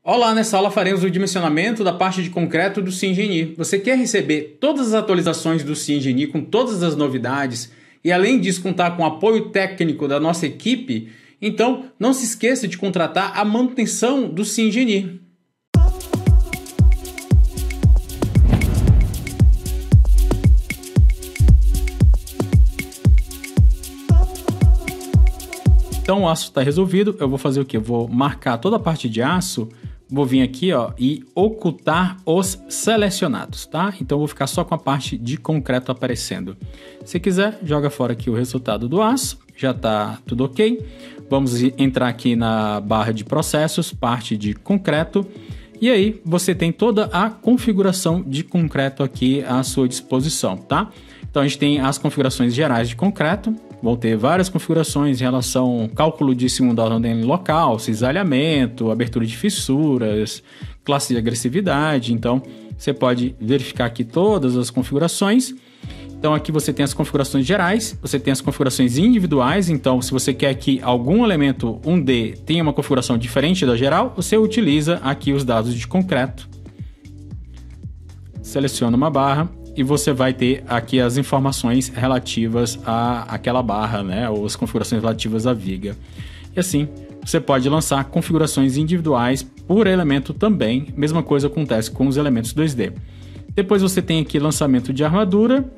Olá, nessa aula faremos o dimensionamento da parte de concreto do SimEngineer. Você quer receber todas as atualizações do SimEngineer com todas as novidades e além disso contar com o apoio técnico da nossa equipe? Então não se esqueça de contratar a manutenção do SimEngineer. Então o aço está resolvido, eu vou fazer o quê? Eu vou marcar toda a parte de aço, vou vir aqui e ocultar os selecionados, tá? Então eu vou ficar só com a parte de concreto aparecendo. Se quiser, joga fora aqui o resultado do aço, já está tudo ok. Vamos entrar aqui na barra de processos, parte de concreto, e aí você tem toda a configuração de concreto aqui à sua disposição, tá? Então a gente tem as configurações gerais de concreto, vão ter várias configurações em relação ao cálculo de segunda ordem local, cisalhamento, abertura de fissuras, classe de agressividade. Então você pode verificar aqui todas as configurações. Então aqui você tem as configurações gerais, você tem as configurações individuais. Então se você quer que algum elemento 1D tenha uma configuração diferente da geral, você utiliza aqui os dados de concreto. Seleciona uma barra e você vai ter aqui as informações relativas àquela barra, né? Ou as configurações relativas à viga. E assim, você pode lançar configurações individuais por elemento também. Mesma coisa acontece com os elementos 2D. Depois você tem aqui lançamento de armadura.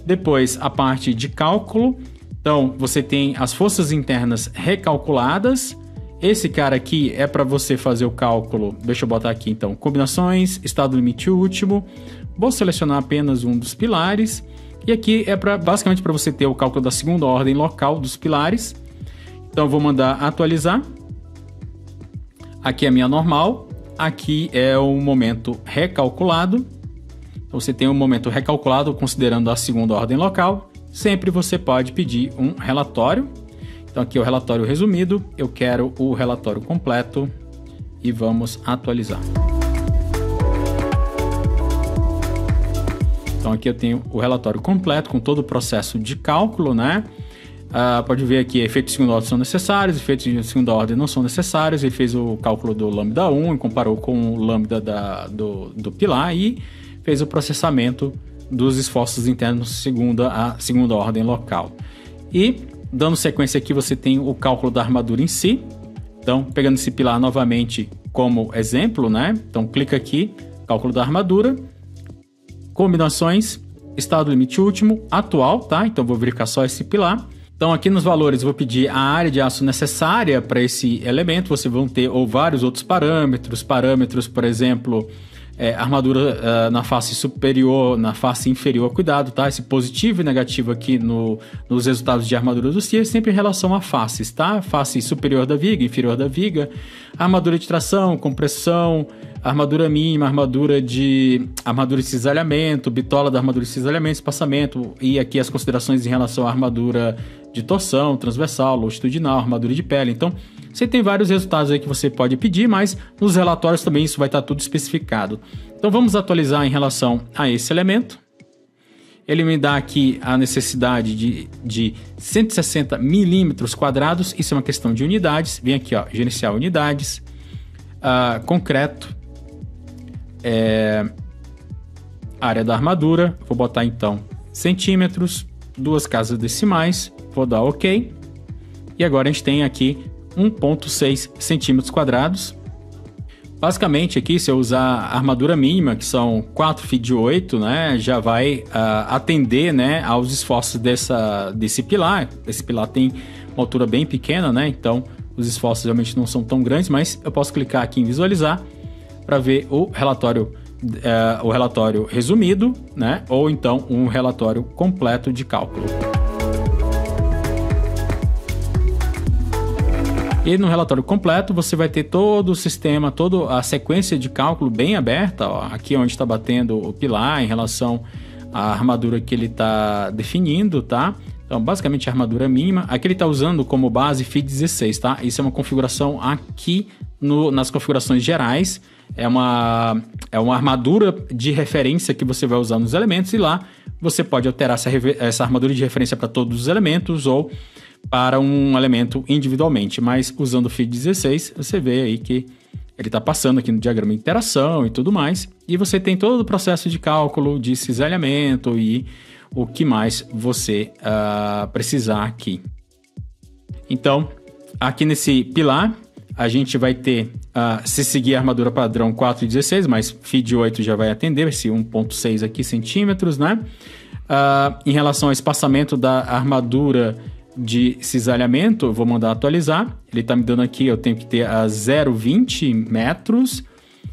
Depois a parte de cálculo. Então você tem as forças internas recalculadas. Esse cara aqui é para você fazer o cálculo. Deixa eu botar aqui então. Combinações, estado limite último. Vou selecionar apenas um dos pilares. E aqui é basicamente para você ter o cálculo da segunda ordem local dos pilares. Então eu vou mandar atualizar. Aqui é a minha normal. Aqui é o momento recalculado. Então você tem um momento recalculado considerando a segunda ordem local. Sempre você pode pedir um relatório. Então aqui é o relatório resumido. Eu quero o relatório completo. E vamos atualizar. Então aqui eu tenho o relatório completo com todo o processo de cálculo, né? Pode ver aqui, efeitos de segunda ordem são necessários, efeitos de segunda ordem não são necessários. Ele fez o cálculo do lambda 1 e comparou com o lambda do pilar e fez o processamento dos esforços internos segundo a segunda ordem local. E dando sequência aqui você tem o cálculo da armadura em si. Então pegando esse pilar novamente como exemplo, né? Então clica aqui, cálculo da armadura. Combinações, estado limite último, atual, tá? Então vou verificar só esse pilar. Então aqui nos valores vou pedir a área de aço necessária para esse elemento. Vocês vão ter vários outros parâmetros, por exemplo, armadura na face superior, na face inferior, cuidado, tá? Esse positivo e negativo aqui nos resultados de armadura do SIA, sempre em relação a faces, tá? Face superior da viga, inferior da viga, armadura de tração, compressão, armadura mínima, armadura de cisalhamento, bitola da armadura de cisalhamento, espaçamento, e aqui as considerações em relação à armadura de torção, transversal, longitudinal, armadura de pele. Então, você tem vários resultados aí que você pode pedir, mas nos relatórios também isso vai estar tudo especificado. Então, vamos atualizar em relação a esse elemento. Ele me dá aqui a necessidade de 160 milímetros quadrados, isso é uma questão de unidades. Vem aqui, gerenciar unidades, concreto, área da armadura, vou botar então centímetros, 2 casas decimais, vou dar OK. E agora a gente tem aqui 1,6 centímetros quadrados. Basicamente aqui, se eu usar a armadura mínima, que são 4 φ de 8, né, já vai atender, né, aos esforços desse pilar. Esse pilar tem uma altura bem pequena, né, então os esforços realmente não são tão grandes, mas eu posso clicar aqui em visualizar para ver o relatório resumido, né, ou então um relatório completo de cálculo. E no relatório completo você vai ter todo o sistema, toda a sequência de cálculo bem aberta, aqui onde está batendo o pilar em relação à armadura que ele está definindo, tá? Então, basicamente a armadura mínima. Aqui ele está usando como base FI 16, tá? Isso é uma configuração aqui nas configurações gerais. É uma armadura de referência que você vai usar nos elementos e lá você pode alterar essa armadura de referência para todos os elementos ou para um elemento individualmente, mas usando o FI 16 você vê aí que Ele está passando aqui no diagrama de interação e tudo mais. E você tem todo o processo de cálculo, de cisalhamento e o que mais você precisar aqui. Então, aqui nesse pilar, a gente vai ter, se seguir a armadura padrão 4,16, mas feed 8 já vai atender, esse 1,6 aqui centímetros, né? Em relação ao espaçamento da armadura de cisalhamento, eu vou mandar atualizar. Ele está me dando aqui, eu tenho que ter a 0,20 metros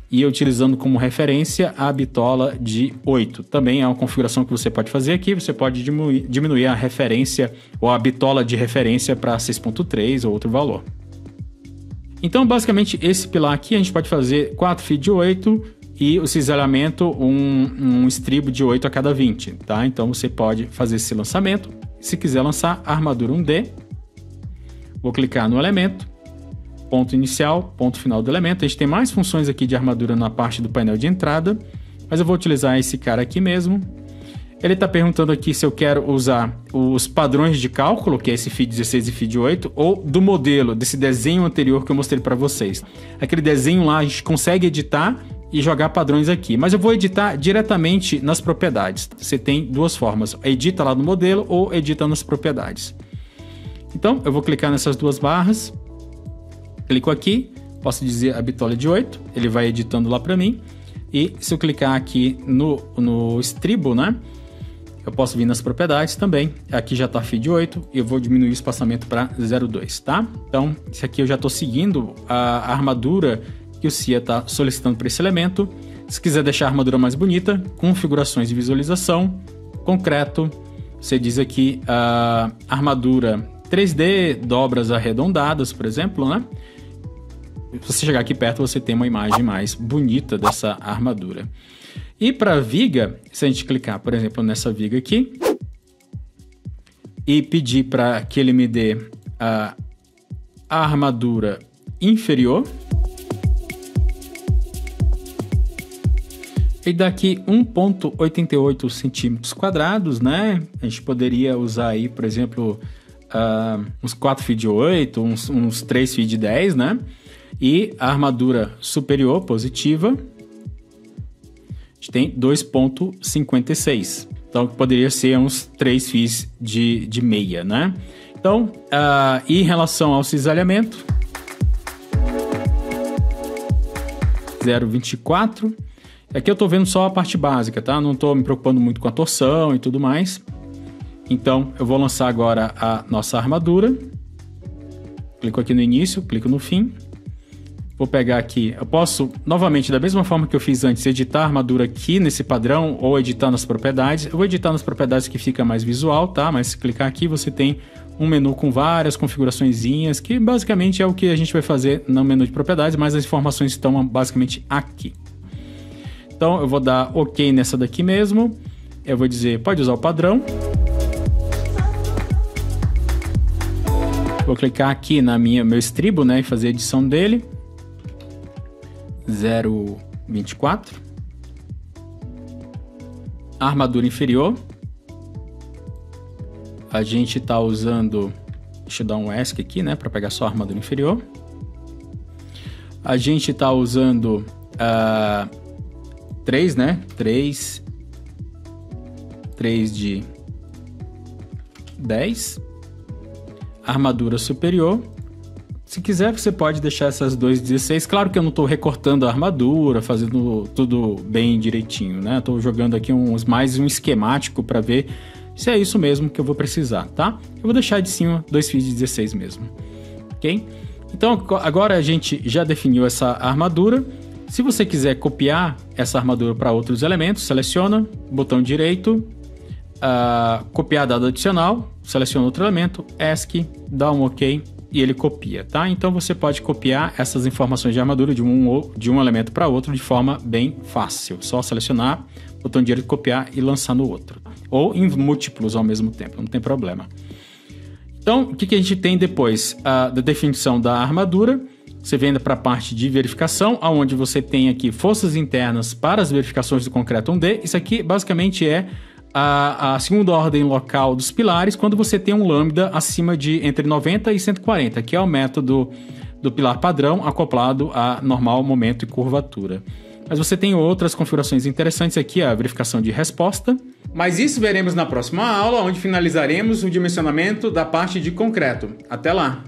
e utilizando como referência a bitola de 8. Também é uma configuração que você pode fazer aqui. Você pode diminuir a referência ou a bitola de referência para 6,3 ou outro valor. Então, basicamente, esse pilar aqui a gente pode fazer 4 feed de 8 e o cisalhamento um estribo de 8 a cada 20, tá? Então, você pode fazer esse lançamento. Se quiser lançar a armadura 1D, vou clicar no elemento, ponto inicial, ponto final do elemento. A gente tem mais funções aqui de armadura na parte do painel de entrada, mas eu vou utilizar esse cara aqui mesmo. Ele está perguntando aqui se eu quero usar os padrões de cálculo, que é esse feed 16 e feed 8, ou do modelo, desse desenho anterior que eu mostrei para vocês. Aquele desenho lá a gente consegue editar e jogar padrões aqui, mas eu vou editar diretamente nas propriedades. Você tem duas formas, edita lá no modelo ou edita nas propriedades. Então, eu vou clicar nessas duas barras, clico aqui, posso dizer a bitola de 8, ele vai editando lá para mim, e se eu clicar aqui no estribo, né, eu posso vir nas propriedades também, aqui já está feed 8, e eu vou diminuir o espaçamento para 0,2, tá? Então, esse aqui eu já estou seguindo a armadura que o CIA está solicitando para esse elemento. Se quiser deixar a armadura mais bonita, configurações de visualização, concreto, você diz aqui a armadura 3D, dobras arredondadas, por exemplo, né? Se você chegar aqui perto, você tem uma imagem mais bonita dessa armadura. E para a viga, se a gente clicar, por exemplo, nessa viga aqui, e pedir para que ele me dê a armadura inferior, e daqui 1,88 centímetros quadrados, né? A gente poderia usar aí, por exemplo, uns 4 feed 8, uns 3 feed 10, né? E a armadura superior positiva, a gente tem 2,56. Então, poderia ser uns 3 feeds de meia, né? Então, em relação ao cisalhamento, 0,24. Aqui eu estou vendo só a parte básica, tá? Não estou me preocupando muito com a torção e tudo mais. Então, eu vou lançar agora a nossa armadura. Clico aqui no início, clico no fim. Vou pegar aqui, eu posso, novamente, da mesma forma que eu fiz antes, editar a armadura aqui nesse padrão ou editar nas propriedades. Eu vou editar nas propriedades que fica mais visual, tá? Mas se clicar aqui, você tem um menu com várias configuraçõezinhas, que basicamente é o que a gente vai fazer no menu de propriedades, mas as informações estão basicamente aqui. Então, eu vou dar OK nessa daqui mesmo. Eu vou dizer, pode usar o padrão. Vou clicar aqui na meu estribo, né, e fazer a edição dele. 0,24. Armadura inferior. A gente está usando... Deixa eu dar um ESC aqui, né, para pegar só a armadura inferior. A gente está usando... 3, né? 3 de 10. Armadura superior. Se quiser, você pode deixar essas 2,16. Claro que eu não estou recortando a armadura, fazendo tudo bem direitinho, né? Estou jogando aqui mais um esquemático para ver se é isso mesmo que eu vou precisar, tá? Eu vou deixar de cima 2 feeds de 16 mesmo, ok? Então, agora a gente já definiu essa armadura. Se você quiser copiar essa armadura para outros elementos, seleciona, botão direito, copiar dado adicional, seleciona outro elemento, ESC, dá um OK e ele copia, tá? Então você pode copiar essas informações de armadura de um elemento para outro de forma bem fácil. Só selecionar, botão direito, copiar e lançar no outro. Ou em múltiplos ao mesmo tempo, não tem problema. Então, o que a gente tem depois? Da definição da armadura. Você vem para a parte de verificação, onde você tem aqui forças internas para as verificações do concreto 1D. Isso aqui basicamente é a segunda ordem local dos pilares, quando você tem um lambda acima de entre 90 e 140, que é o método do pilar padrão acoplado a normal, momento e curvatura. Mas você tem outras configurações interessantes aqui, a verificação de resposta. Mas isso veremos na próxima aula, onde finalizaremos o dimensionamento da parte de concreto. Até lá!